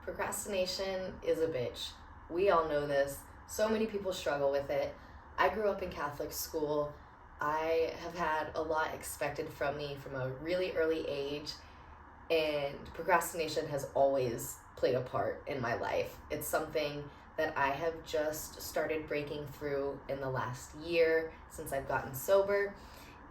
Procrastination is a bitch. We all know this. So many people struggle with it. I grew up in Catholic school. I have had a lot expected from me from a really early age, and procrastination has always played a part in my life. It's something that I have just started breaking through in the last year since I've gotten sober.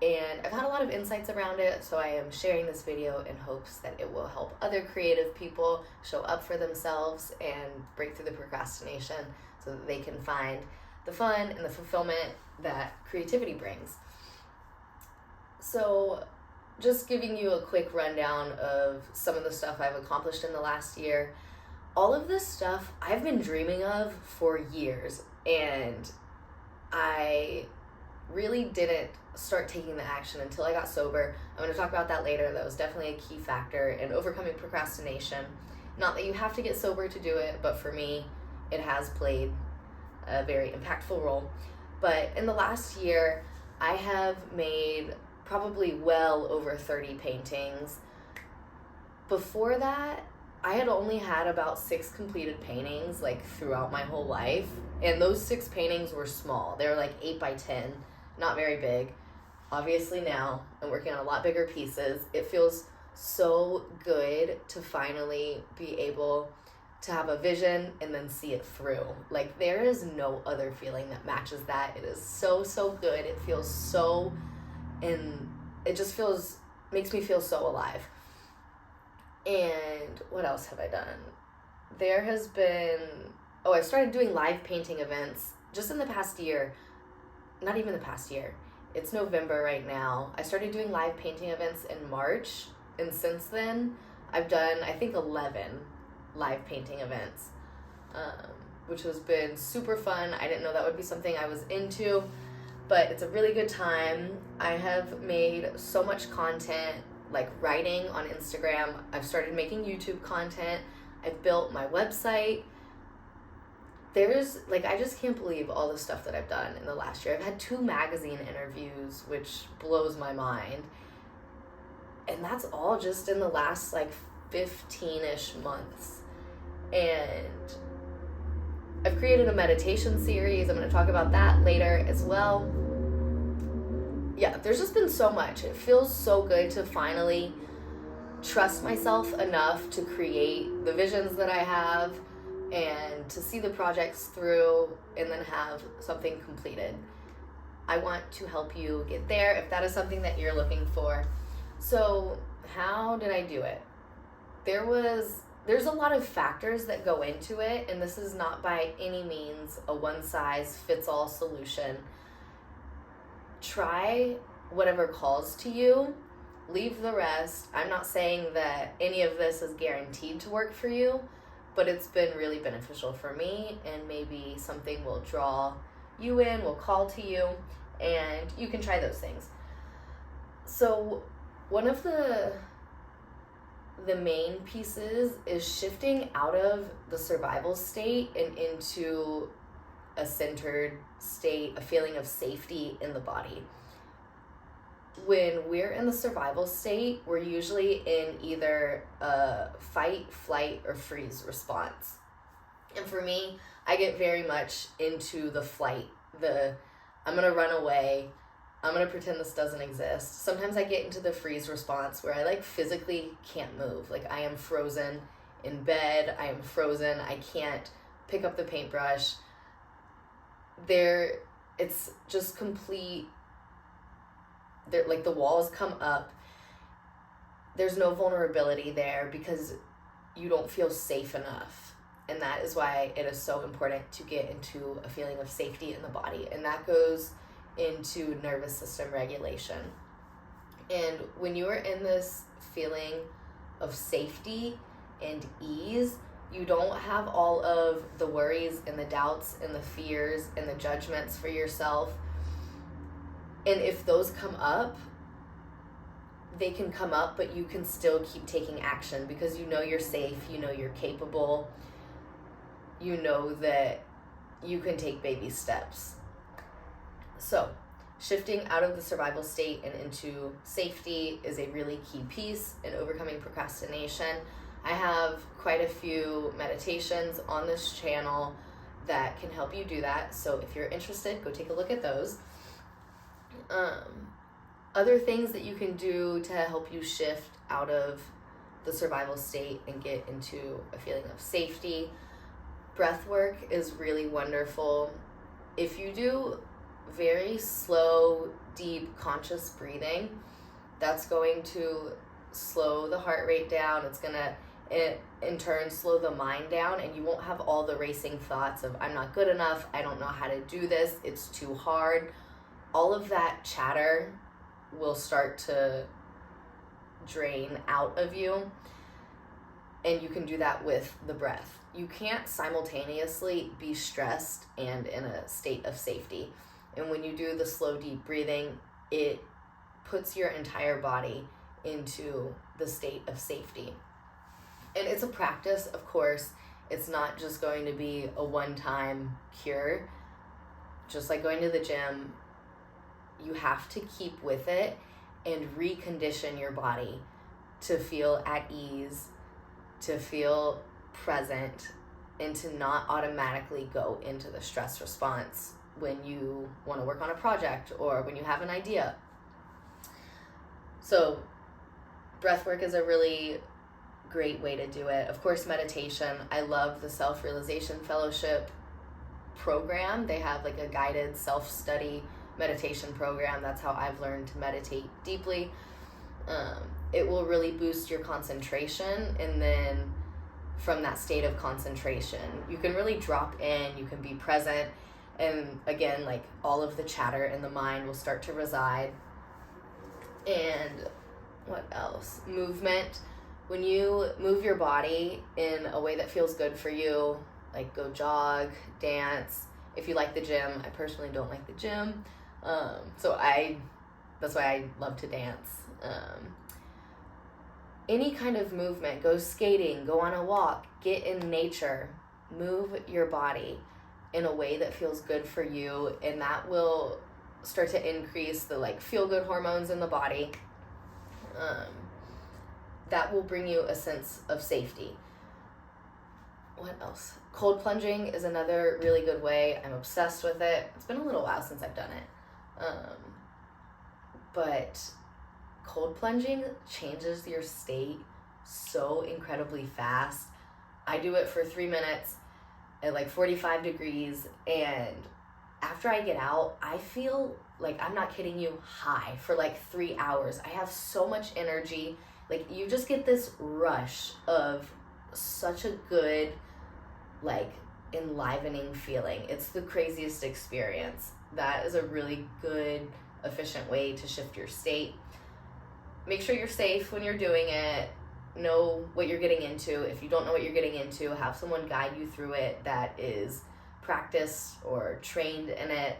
And I've had a lot of insights around it, so I am sharing this video in hopes that it will help other creative people show up for themselves and break through the procrastination so that they can find the fun and the fulfillment that creativity brings. So just giving you a quick rundown of some of the stuff I've accomplished in the last year. All of this stuff I've been dreaming of for years, and I really didn't start taking the action until I got sober. I'm going to talk about that later. That was definitely a key factor in overcoming procrastination. Not that you have to get sober to do it, but for me, it has played a very impactful role. But in the last year, I have made probably well over 30 paintings. Before that, I had only had about 6 completed paintings like throughout my whole life. And those 6 paintings were small. They were like 8 by 10, not very big. Obviously now I'm working on a lot bigger pieces. It feels so good to finally be able to have a vision and then see it through. Like, there is no other feeling that matches that. It is so, so good. It feels so, and it just makes me feel so alive. And what else have I done? There has been, I started doing live painting events just in the past year. Not even the past year. It's November right now. I started doing live painting events in March, and since then, I've done, I think, 11 live painting events, which has been super fun. I didn't know that would be something I was into, but it's a really good time. I have made so much content, like writing on Instagram. I've started making YouTube content. I've built my website. I just can't believe all the stuff that I've done in the last year. I've had 2 magazine interviews, which blows my mind. And that's all just in the last 15-ish months. And I've created a meditation series. I'm going to talk about that later as well. Yeah, there's just been so much. It feels so good to finally trust myself enough to create the visions that I have and to see the projects through and then have something completed. I want to help you get there if that is something that you're looking for. So how did I do it? There's a lot of factors that go into it, and this is not by any means a one-size-fits-all solution. Try whatever calls to you. Leave the rest. I'm not saying that any of this is guaranteed to work for you, but it's been really beneficial for me, and maybe something will draw you in, will call to you, and you can try those things. So one of the main pieces is shifting out of the survival state and into a centered state, a feeling of safety in the body. When we're in the survival state, we're usually in either a fight, flight, or freeze response. And for me, I get very much into the flight. I'm going to run away. I'm going to pretend this doesn't exist. Sometimes I get into the freeze response where I physically can't move. I am frozen in bed. I am frozen. I can't pick up the paintbrush. It's just complete. The walls come up. There's no vulnerability there because you don't feel safe enough. And that is why it is so important to get into a feeling of safety in the body. And that goes into nervous system regulation. And when you are in this feeling of safety and ease, you don't have all of the worries and the doubts and the fears and the judgments for yourself. And if those come up, they can come up, but you can still keep taking action because you know you're safe, you know you're capable, you know that you can take baby steps. So, shifting out of the survival state and into safety is a really key piece in overcoming procrastination. I have quite a few meditations on this channel that can help you do that. So if you're interested, go take a look at those. Other things that you can do to help you shift out of the survival state and get into a feeling of safety. Breath work is really wonderful. If you do very slow, deep, conscious breathing, that's going to slow the heart rate down. It's going to, in turn, slow the mind down, and you won't have all the racing thoughts of, I'm not good enough, I don't know how to do this, it's too hard. All of that chatter will start to drain out of you, and you can do that with the breath. You can't simultaneously be stressed and in a state of safety. And when you do the slow, deep breathing, it puts your entire body into the state of safety. And it's a practice, of course. It's not just going to be a one-time cure. Just like going to the gym, you have to keep with it and recondition your body to feel at ease, to feel present, and to not automatically go into the stress response when you want to work on a project or when you have an idea. So breath work is a really great way to do it. Of course, meditation. I love the Self-Realization Fellowship program. They have like a guided self-study meditation program. That's how I've learned to meditate deeply. It will really boost your concentration, and then from that state of concentration, you can really drop in, you can be present, and again, like all of the chatter in the mind will start to reside. And what else? Movement. When you move your body in a way that feels good for you, like go jog, dance. If you like the gym, I personally don't like the gym. That's why I love to dance. Any kind of movement, go skating, go on a walk, get in nature, move your body in a way that feels good for you, and that will start to increase the like feel-good hormones in the body. That will bring you a sense of safety. What else? Cold plunging is another really good way. I'm obsessed with it. It's been a little while since I've done it. But cold plunging changes your state so incredibly fast. I do it for 3 minutes at like 45 degrees, and after I get out, I feel like, I'm not kidding you, high for like 3 hours. I have so much energy. Like, you just get this rush of such a good, like, enlivening feeling. It's the craziest experience. That is a really good, efficient way to shift your state. Make sure you're safe when you're doing it. Know what you're getting into. If you don't know what you're getting into, have someone guide you through it that is practiced or trained in it,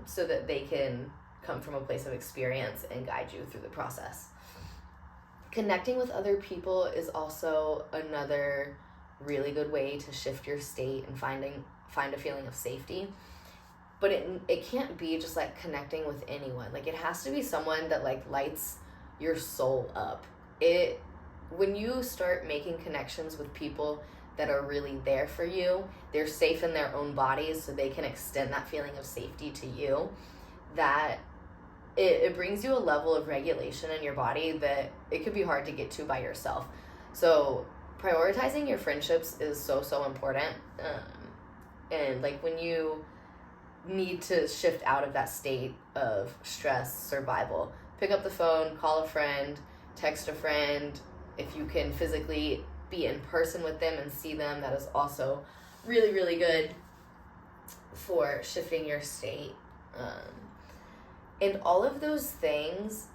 so that they can come from a place of experience and guide you through the process. Connecting with other people is also another really good way to shift your state and find a feeling of safety. But it can't be just like connecting with anyone. Like, it has to be someone that like lights your soul up. When you start making connections with people that are really there for you, they're safe in their own bodies, so they can extend that feeling of safety to you, that it brings you a level of regulation in your body that it could be hard to get to by yourself. So prioritizing your friendships is so important. And like, when you need to shift out of that state of stress, survival, pick up the phone, call a friend, text a friend. If you can physically be in person with them and see them, that is also really, really good for shifting your state. And all of those things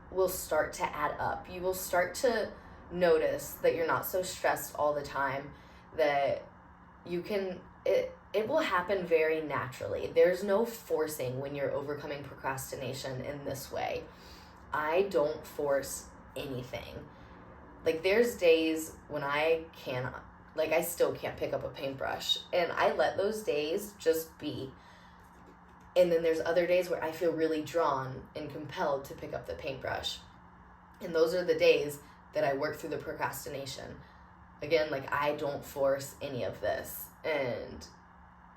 will start to add up. You will start to notice that you're not so stressed all the time, that you can, it will happen very naturally. There's no forcing when you're overcoming procrastination in this way. I don't force anything. Like, there's days when I cannot, like, I still can't pick up a paintbrush, and I let those days just be. And then there's other days where I feel really drawn and compelled to pick up the paintbrush. And those are the days that I work through the procrastination. Again, like, I don't force any of this. And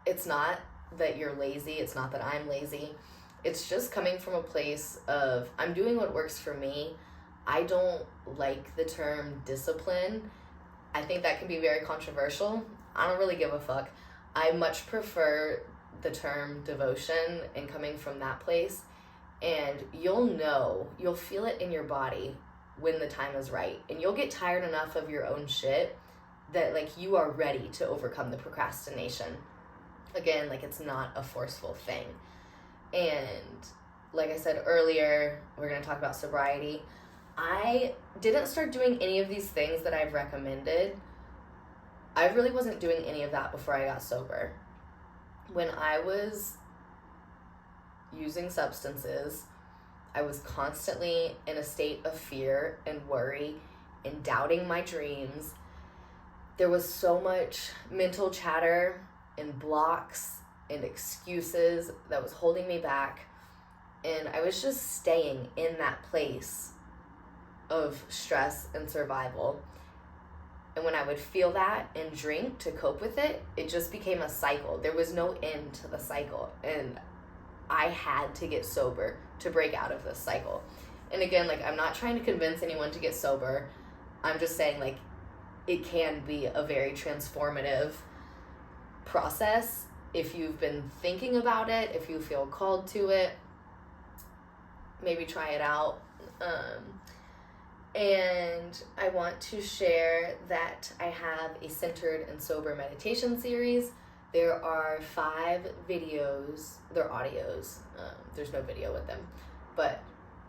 it's not that you're lazy. It's not that I'm lazy. It's just coming from a place of, I'm doing what works for me. I don't like the term discipline. I think that can be very controversial. I don't really give a fuck. I much prefer the term devotion and coming from that place. And you'll feel it in your body when the time is right. And you'll get tired enough of your own shit that, like, you are ready to overcome the procrastination. Again, like, it's not a forceful thing. And like I said earlier, we're going to talk about sobriety. I didn't start doing any of these things that I've recommended. I really wasn't doing any of that before I got sober. When I was using substances, I was constantly in a state of fear and worry and doubting my dreams. There was so much mental chatter and blocks and excuses that was holding me back. And I was just staying in that place of stress and survival. And when I would feel that and drink to cope with it, it just became a cycle. There was no end to the cycle. And I had to get sober to break out of this cycle. And again, like, I'm not trying to convince anyone to get sober. I'm just saying, like, it can be a very transformative process if you've been thinking about it, if you feel called to it. Maybe try it out. And I want to share that I have a centered and sober meditation series. There are 5 videos, they're audios, there's no video with them, but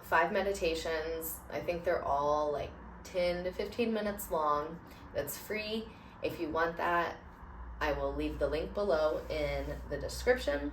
5 meditations. I think they're all like 10 to 15 minutes long. That's free. If you want that, I will leave the link below in the description.